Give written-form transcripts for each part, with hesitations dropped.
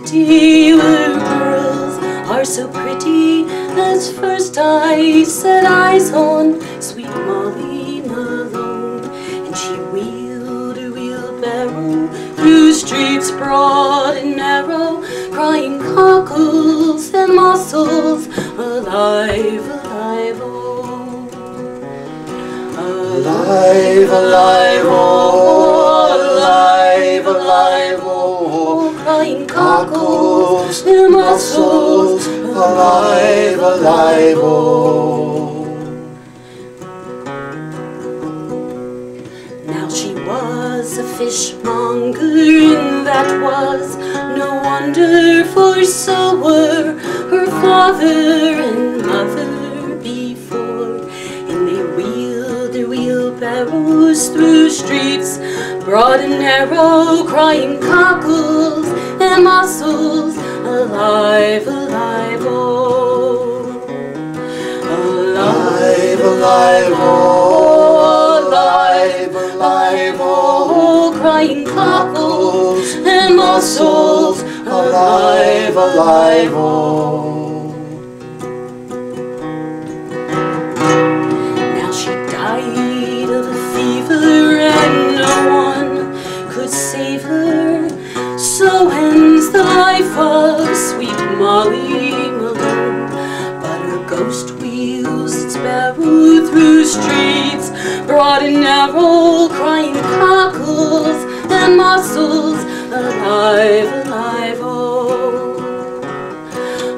pretty were girls are so pretty as first I set eyes on sweet Molly Malone. And she wheeled her wheelbarrow through streets broad and narrow, crying cockles and mussels, alive, alive, oh. Alive, alive, oh, alive, alive, oh, crying cockles and mussels, alive, alive, oh. Now she was a fishmonger, and that was no wonder, for so were her father and mother before. And they wheeled their wheelbarrows through streets broad and narrow, crying cockles and mussels, alive, alive, oh. Alive, alive, oh, alive, alive, oh, crying cockles and mussels, alive, alive, oh. Now she died of a fever, and no one could save her. So ends the life of sweet Molly Malone. But her ghost wheels its barrow through streets broad and narrow, crying cockles and mussels, alive, alive, oh.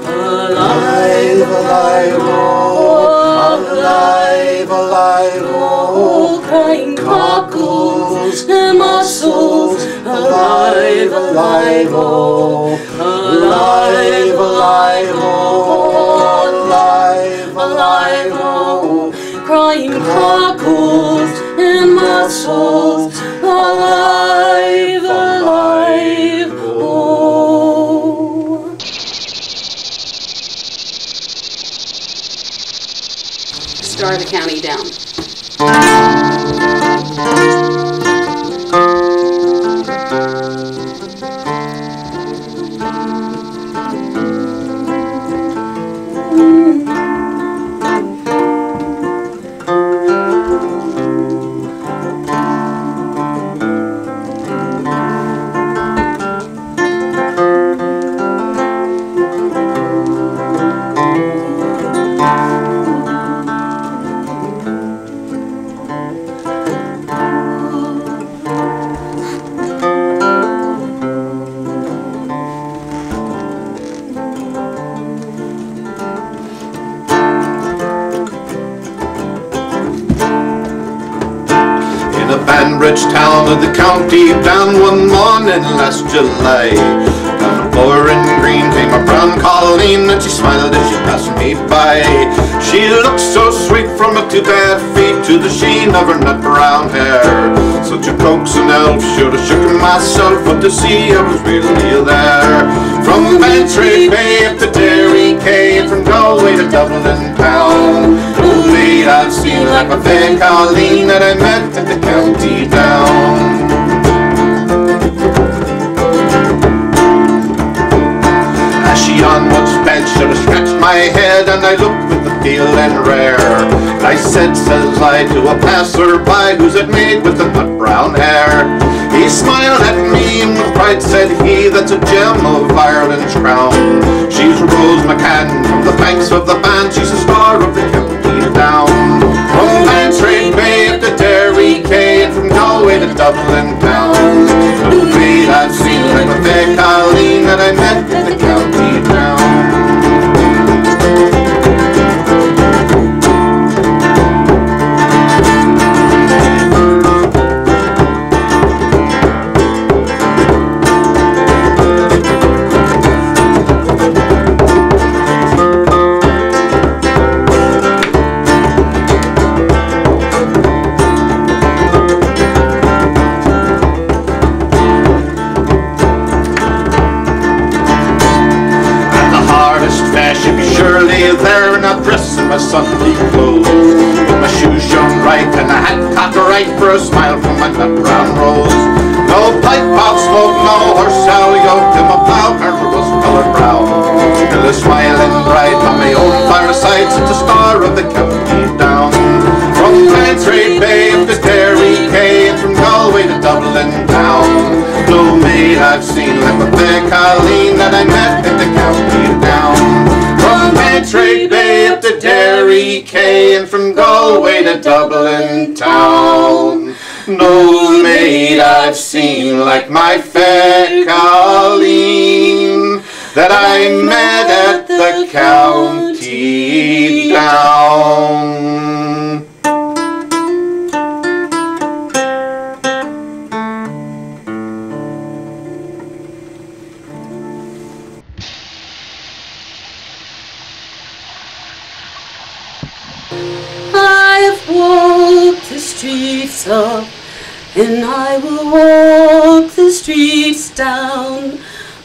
Alive, alive, oh, alive, alive, oh, crying cockles and mussels, alive, alive, oh. Alive, alive, oh, alive, alive, oh, crying cockles and mussels, alive, alive, oh. Star the county down. Rich town of the county down one morning last July. Down a pouring green came a brown Colleen, and she smiled as she passed me by. She looked so sweet from her two bare feet to the sheen of her nut brown hair. Such a coaxing elf, should have shook myself, but to see I was really there. From Bantry Bay up to Derry Quay, and from Galway to Dublin town, oh maid, I've seen like my fair Colleen that I met at the county down. As she on one's bed should have scratched my head, and I looked with the feeling rare. I said, says I, to a passer-by who's it made with the nut brown hair. He smiled at me and with pride said he, that's a gem of Ireland's crown. She's Rose McCann from the banks of the Bann, she's a star of the county down. From Bantry Bay up to Derry Quay, and from Galway to Dublin town, no maid I've seen like my fair Colleen that I met in the county town. There in a dress and my Sunday clothes, with my shoes shone right and a hat cocked right for a smile from my nut brown rose. No pipe, I'll smoke, no horse, I'll yoke, and my plough cart was Colleen that I met at the county town. From Bantry Bay up to Derry Quay, and from Galway to Dublin town. No maid I've seen like my fair Colleen that I met at the county down. I have walked the streets up, and I will walk the streets down.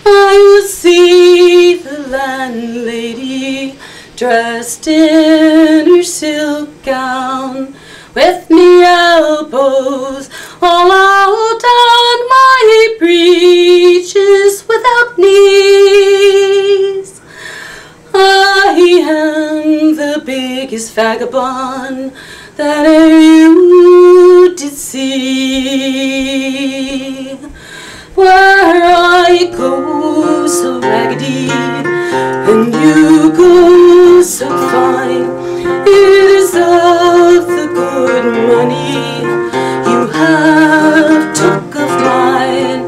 I will see the landlady dressed in her silk gown, with me elbows all out and my breeches without knees. I am the biggest vagabond that e'er you did see. Where I go so raggedy and you go so fine, it is of the good money you have took of mine.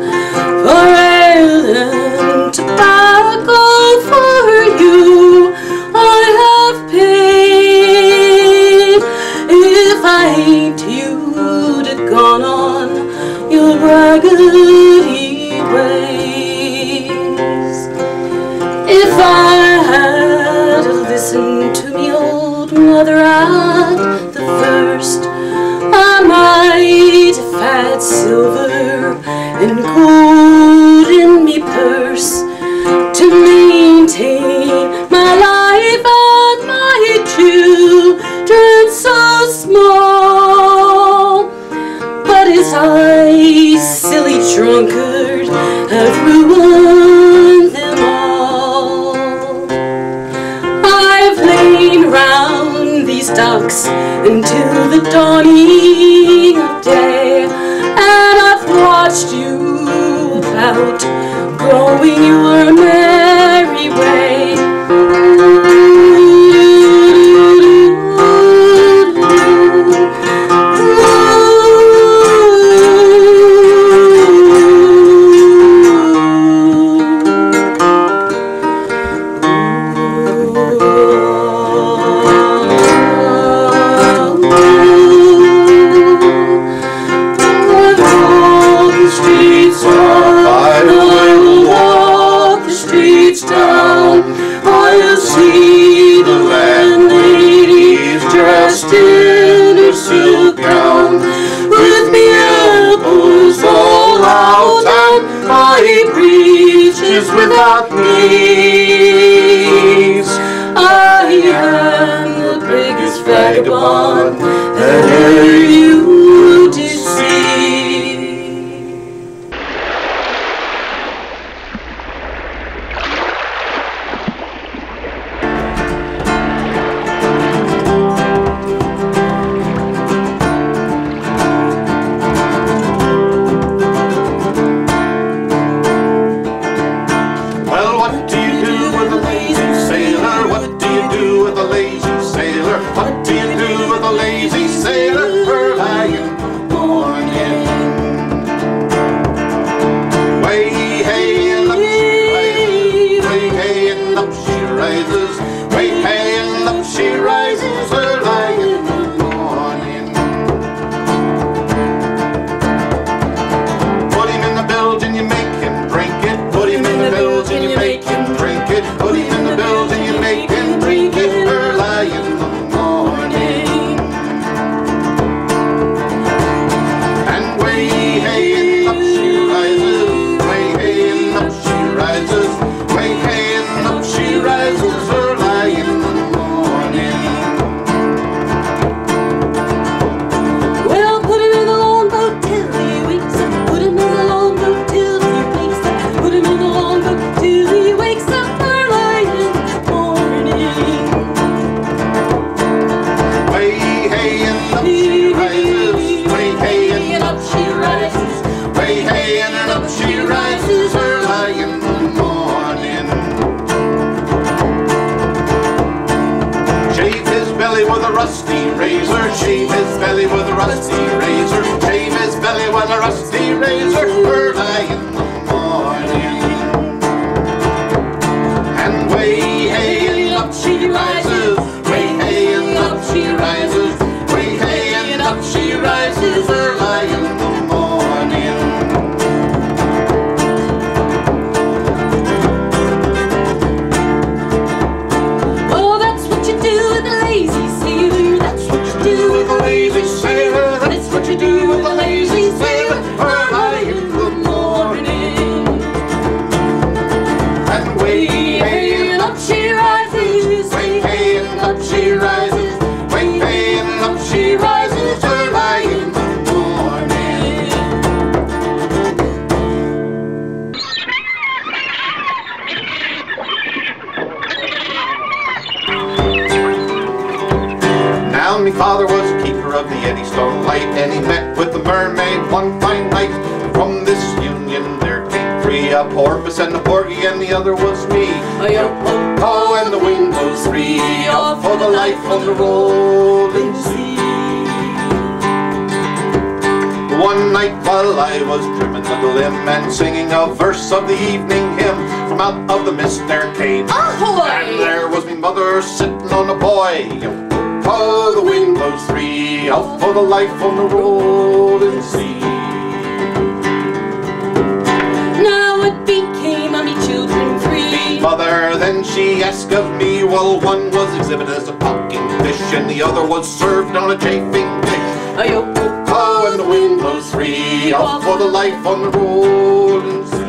For ale and tobacco for you I have paid. If I ain't you'd have gone on your raggedy ways. If I had listened to me old mother at the first, I might have had silver and gold in me purse to maintain my life and my children so small. But as I, silly drunkard, have ruined them all. I've lain round these docks until the dawning of day, and I've watched you about going your merry way. I'll see the landladies dressed in her silk gown, with me elbows all out and my breeches without knees. I am the biggest vagabond that ever you did see. What do you do with a lazy sailor early in the morning? Way hey and up she rises, way hey and up she rises, way hey and up she rises early in the morning. Put him in the bilge and you make him drink it. Put him in the bilge and you make him drink it. Put him in the bilge and you make him drink it early in the morning. And way hey and up she rises, way hey and up she rises, way hey and up she rises early in the morning. rusty razor, shave his belly with a rusty razor, shave his belly with a rusty razor, early in the morning. And way hey and up she rises, way hey and up she rises, way hey and up she rises, early in the morning. Oh, that's what you do with a lazy sailor. That's what you do with a lazy sailor. That's what you do with a lazy sailor. Early in the morning. And way hey and up she rises, way hey and up she rises, way hey and up she rises, early in the morning. Now me father was a keeper of the Eddystone Light, and he met with the mermaid one fine night. From this union there came three, a porpoise and a porgy, and the other was me. Oh, and the wind blows free, off for the life on the rolling sea. One night while I was trimming the limb and singing a verse of the evening hymn, from out of the mist there came, ahoy! And there was me mother sitting on a buoy. Oh, the wind blows free, out for the life on the rolling sea. Now it became of me children three. Mother, then she asked of me, well, one was exhibited as a talking fish, and the other was served on a chafing dish. Oh, and the wind blows free, out for the life on the rolling sea.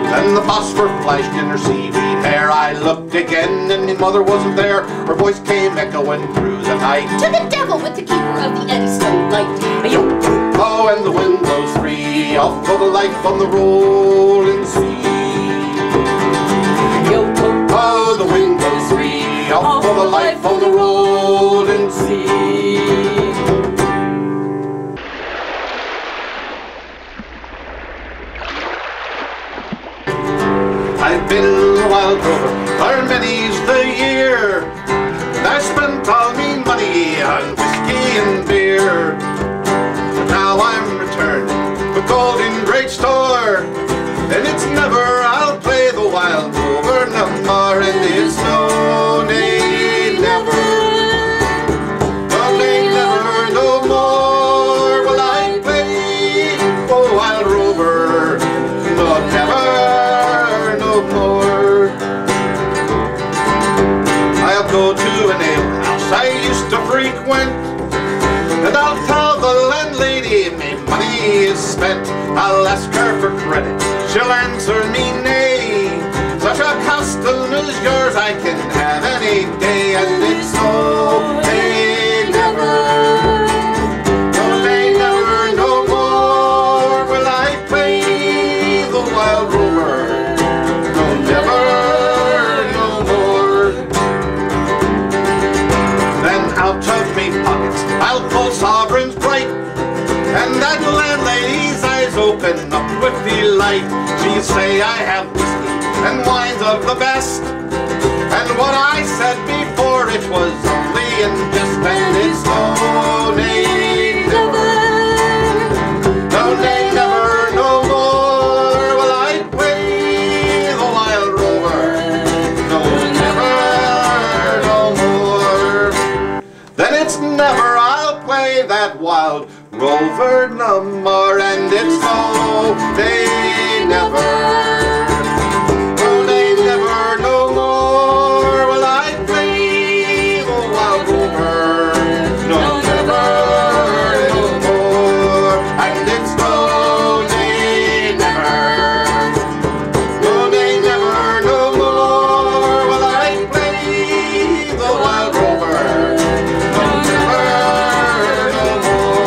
Then the phosphor flashed in her seaweed hair. I looked again, and my mother wasn't there. Her voice came echoing through the night. To the devil with the keeper of the Eddystone Light. Oh, and the wind blows free, off for the life on the rolling sea. Oh, the wind blows free, off for the life on the rolling sea. I've been a wild rover for many's the year, and I spent all me money on whiskey and beer. But now I'm returning with gold in great store, and it's never I'll play the wild rover no more, and it's no nay never, no nay never no more will I play the wild rover, no never no more. I'll go to an alehouse I used to frequent, and I'll tell the landlady my money is spent. I'll ask her for credit, she'll answer me nay. Such a custom as yours I can have any day, and it's no day never, no day never no more will I play the wild rover, no never no more. Then out of me pockets I'll pull sovereigns bright, and that landlady's eyes open up with delight. She'll say I have whiskey and wines of the best, and what I said before, it was only in jest, and it's no nay never, no nay never no more will I play the wild rover, no never no more. Then it's never I'll play that wild rover no more, and it's no day never, no day never no more will I play the wild rover, no never no more, and it's no day never, no day never no more will I play the wild rover, no never no more.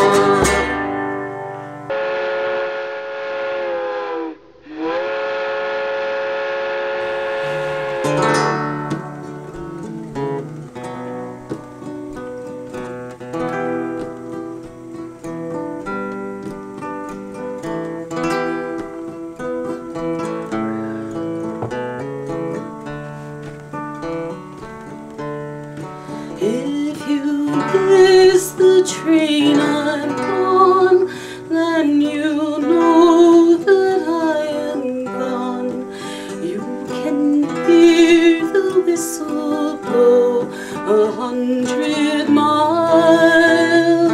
100 miles,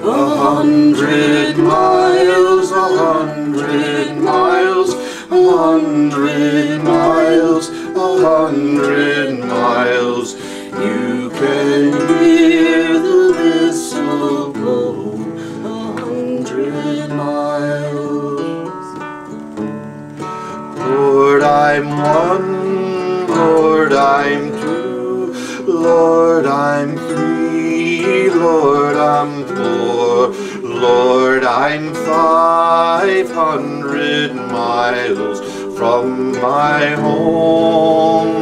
100 miles, 100 miles, 100 miles, 100 miles. You can hear the whistle blow 100 miles. Lord, I'm one, Lord, I'm two, Lord, I'm three, Lord, I'm four, Lord, I'm 500 miles from my home.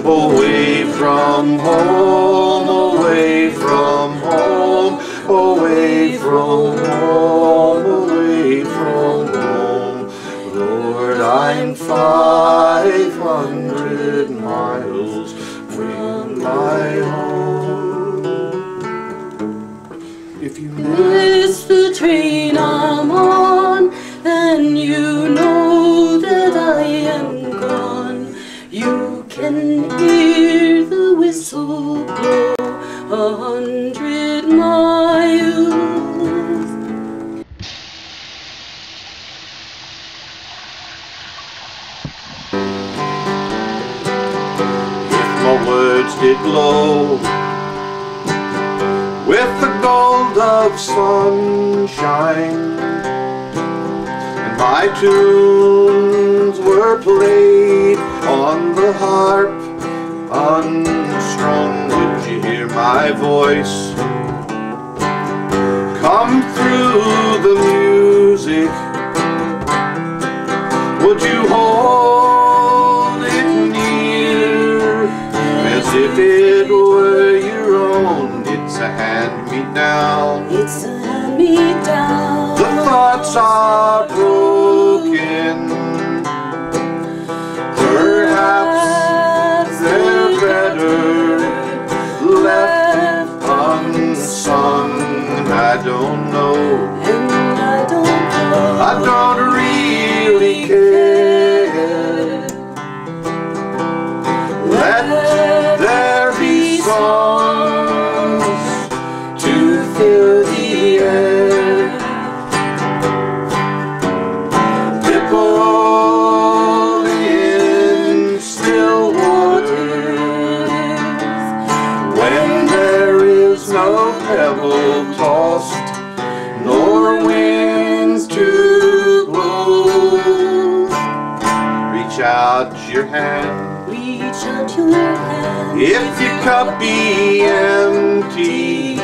Away from home, away from home, away from home, away from home. Lord, I'm 500 miles from my home. If you miss the train I'm on, then you know that I am gone. You can hear the whistle blow 100 miles. If my words did glow with the gold of sunshine, and my tunes were played on the harp unstrung, would you hear my voice come through the music? Would you hold it near as if it were your own? It's a hand-me-down. It's a hand-me-down. The thoughts are broken. Perhaps they're better left unsung. I don't know. And I don't know. I don't really care. Let there be songs to fill the air. Dipple in still waters when there is no pebble tossed nor winds to blow. Reach out your hand. Reach out your hand. If your cup be empty,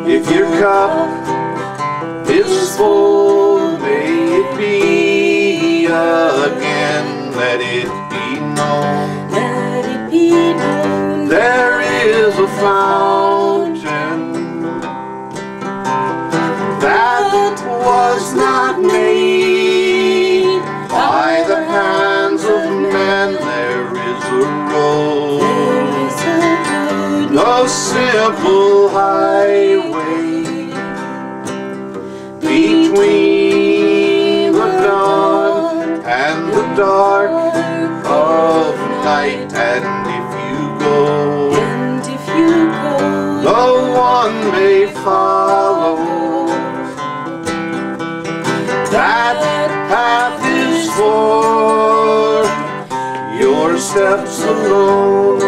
if your cup is full, may it be again. Let it be known. Let it be known. There is a fountain that was not made by the hands of men. There is a road, no simple highway between the dawn and the dark of night. And if you go, no one may follow. That path is for your steps alone.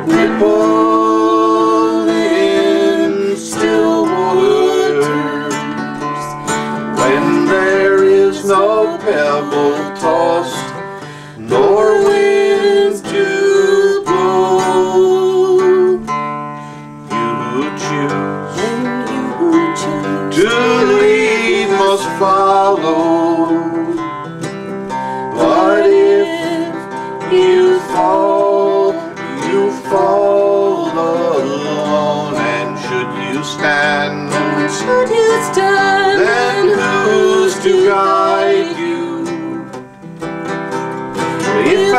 Ripple in still waters when there is no pebble tossed nor winds to blow. You choose to lead must follow. But if you fall alone. And should you stand, then who's to guide you? If I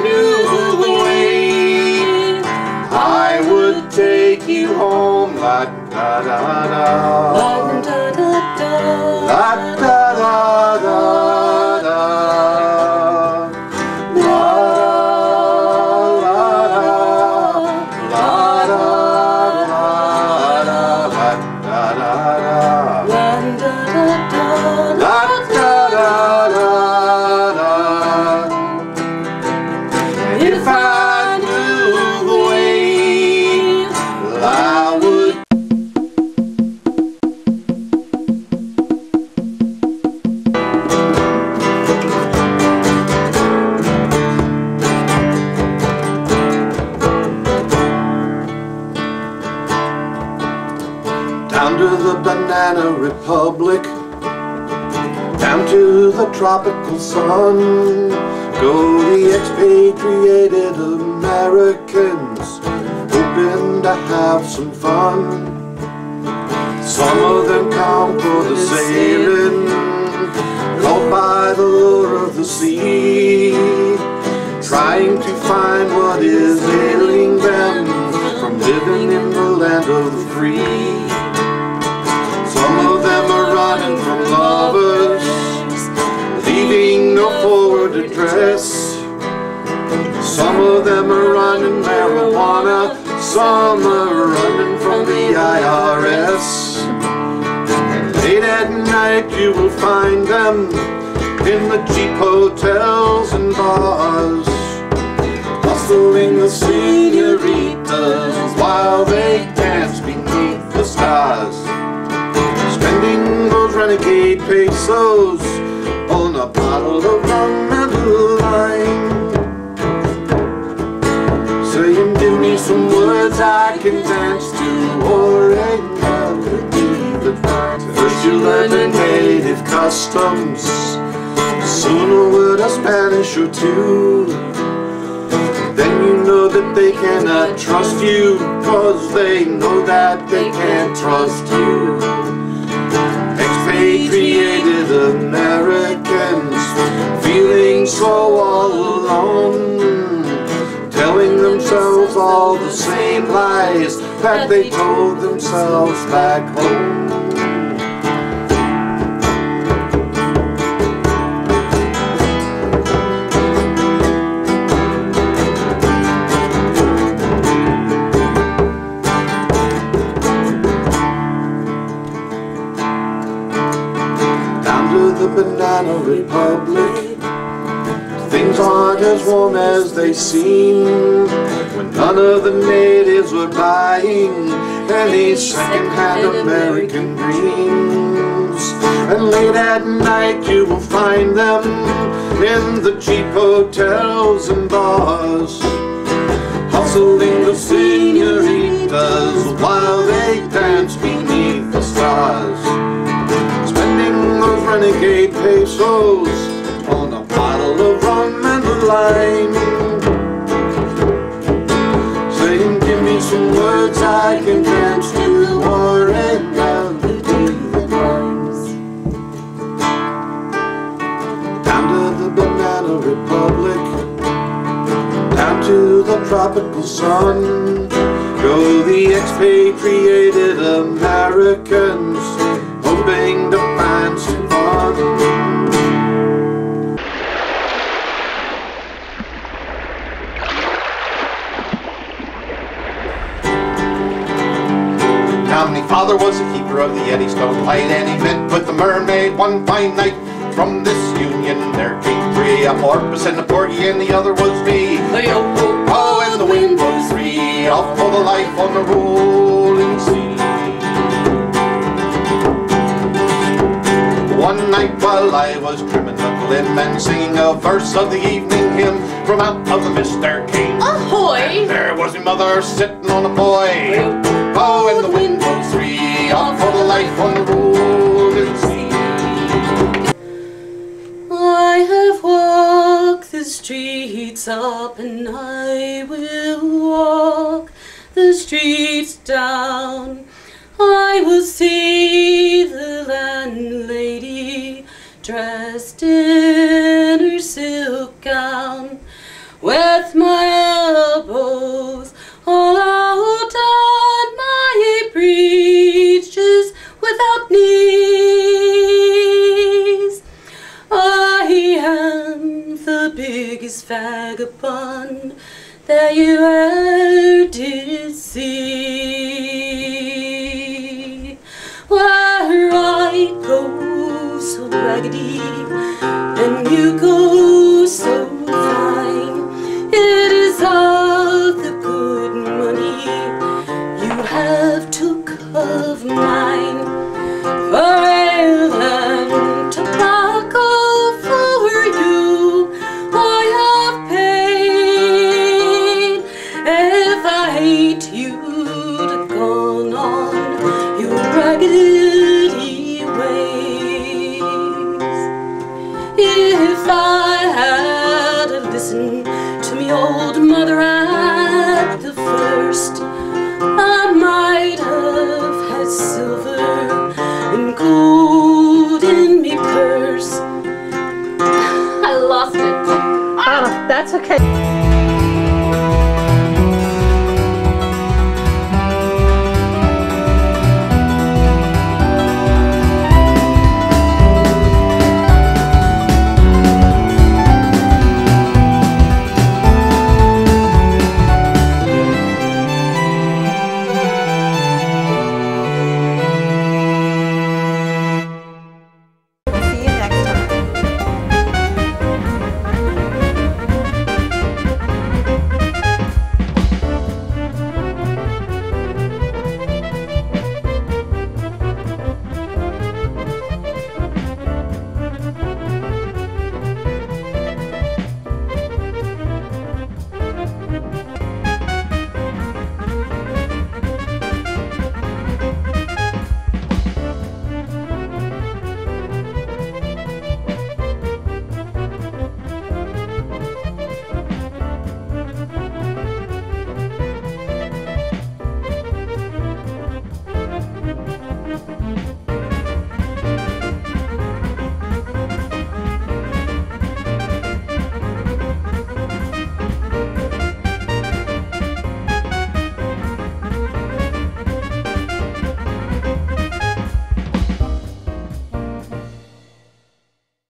knew the way, I would take you home. La da da da, la da da da, la da da da da. Down to the tropical sun go the expatriated Americans, hoping to have some fun. Some of them come for the sailing, called by the lure of the sea, trying to find what is ailing them from living in the land of the free. Some of them are running from lovers, leaving no forward address. Some of them are running marijuana, some are running from the IRS. And late at night you will find them in the cheap hotels and bars, hustling the senoritas while they dance beneath the stars, spending those renegade pesos on a bottle of rum and a lime, saying give me some words I can dance to, or a melody that rhymes. First you learn the native customs, soon a word of Spanish or two. Then you know that they cannot trust you, cause they know that they can't trust you. Expatriated Americans, feeling so all alone, telling themselves all the same lies that they told themselves back home. The Banana Republic, things aren't as warm as they seem, when none of the natives were buying any second-hand American dreams. And late at night you will find them in the cheap hotels and bars, hustling the senoritas while they dance beneath the stars, those renegade pesos on a bottle of rum and a lime, saying give me some words I can dance to, or a melody that rhymes. Down to the Banana Republic, down to the tropical sun go the expatriated Americans, hoping to find some fun. Now my father was a keeper of the Eddystone Light, and he met with the mermaid one fine night. From this union there came three, a porpoise and a porgy, and the other was me. Oh, and the wind was free, off for the life on the rolling sea. One night while I was trimming the limb and singing a verse of the evening hymn, from out of the mist there came ahoy! And there was my mother sitting on a buoy. Oh, and the wind was free, off for the life on the rolling sea. I have walked the streets up, and I will walk the streets down. I will see the landlady dressed in her silk gown, with my elbows all out and my breeches without knees. I am the biggest vagabond that you ever did see. Where I go so raggedy and you go so fine, it is of the good money you have took of mine. For ale and tobacco for you I have paid. If I hate you'd have gone on your raggedy ways. If I had listened to me old mother at the first, I might have had silver and gold in me purse. I lost it. Oh, that's okay.